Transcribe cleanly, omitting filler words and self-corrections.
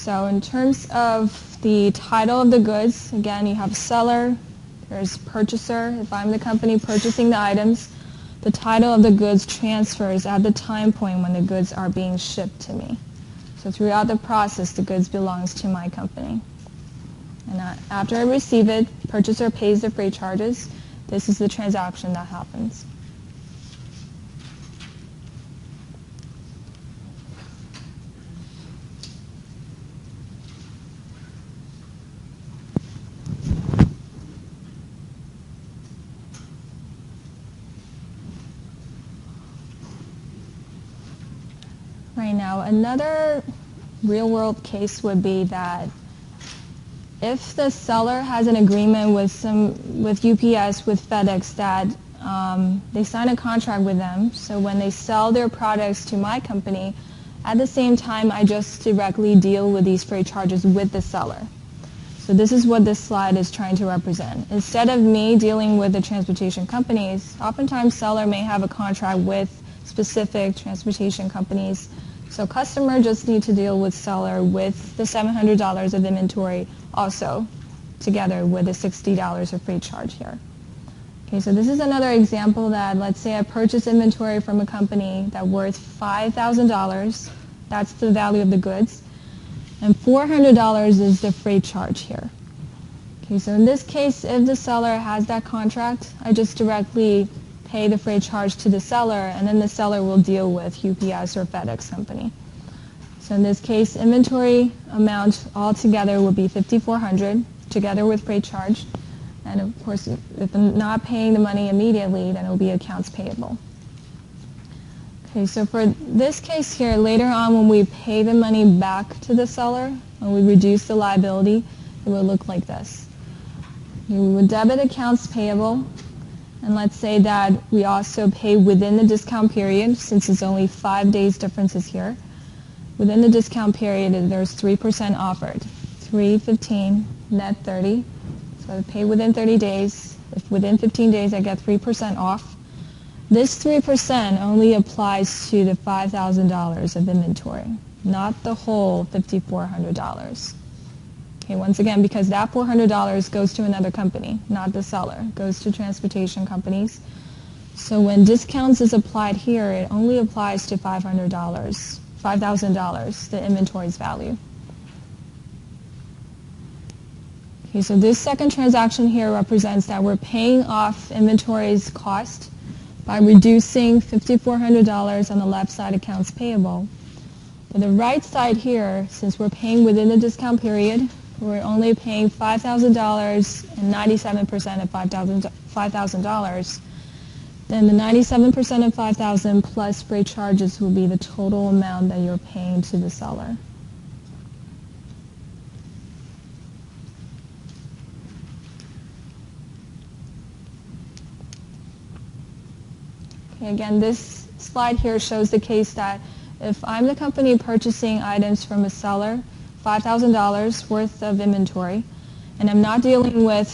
so in terms of the title of the goods, again, you have seller, there's purchaser. If I'm the company purchasing the items, the title of the goods transfers at the time point when the goods are being shipped to me. So throughout the process, the goods belongs to my company. And after I receive it, purchaser pays the freight charges. This is the transaction that happens. Right now, another real-world case would be that if the seller has an agreement with UPS, with FedEx, that they sign a contract with them, so when they sell their products to my company, at the same time, I just directly deal with these freight charges with the seller. So this is what this slide is trying to represent. Instead of me dealing with the transportation companies, oftentimes seller may have a contract with specific transportation companies. So customer just need to deal with seller with the $700 of inventory also together with the $60 of freight charge here. Okay, so this is another example that, let's say I purchase inventory from a company that worth $5,000. That's the value of the goods. And $400 is the freight charge here. Okay, so in this case, if the seller has that contract, I just directly pay the freight charge to the seller, and then the seller will deal with UPS or FedEx company. So in this case, inventory amount altogether would be $5,400 together with freight charge. And of course, if I'm not paying the money immediately, then it will be accounts payable. Okay, so for this case here, later on when we pay the money back to the seller, when we reduce the liability, it will look like this. We would debit accounts payable, and let's say that we also pay within the discount period, since it's only 5 days differences here. Within the discount period, there's 3% offered. 3.15, net 30. So I pay within 30 days. If within 15 days I get 3% off, this 3% only applies to the $5,000 of inventory, not the whole $5,400. Okay, once again, because that $400 goes to another company, not the seller. It goes to transportation companies. So when discounts is applied here, it only applies to $5,000, the inventory's value. Okay, so this second transaction here represents that we're paying off inventory's cost by reducing $5,400 on the left side accounts payable. For the right side here, since we're paying within the discount period, we're only paying $5,000 and 97% of $5,000. Then the 97% of $5,000 plus freight charges will be the total amount that you're paying to the seller. Okay, again, this slide here shows the case that if I'm the company purchasing items from a seller, $5,000 worth of inventory, and I'm not dealing with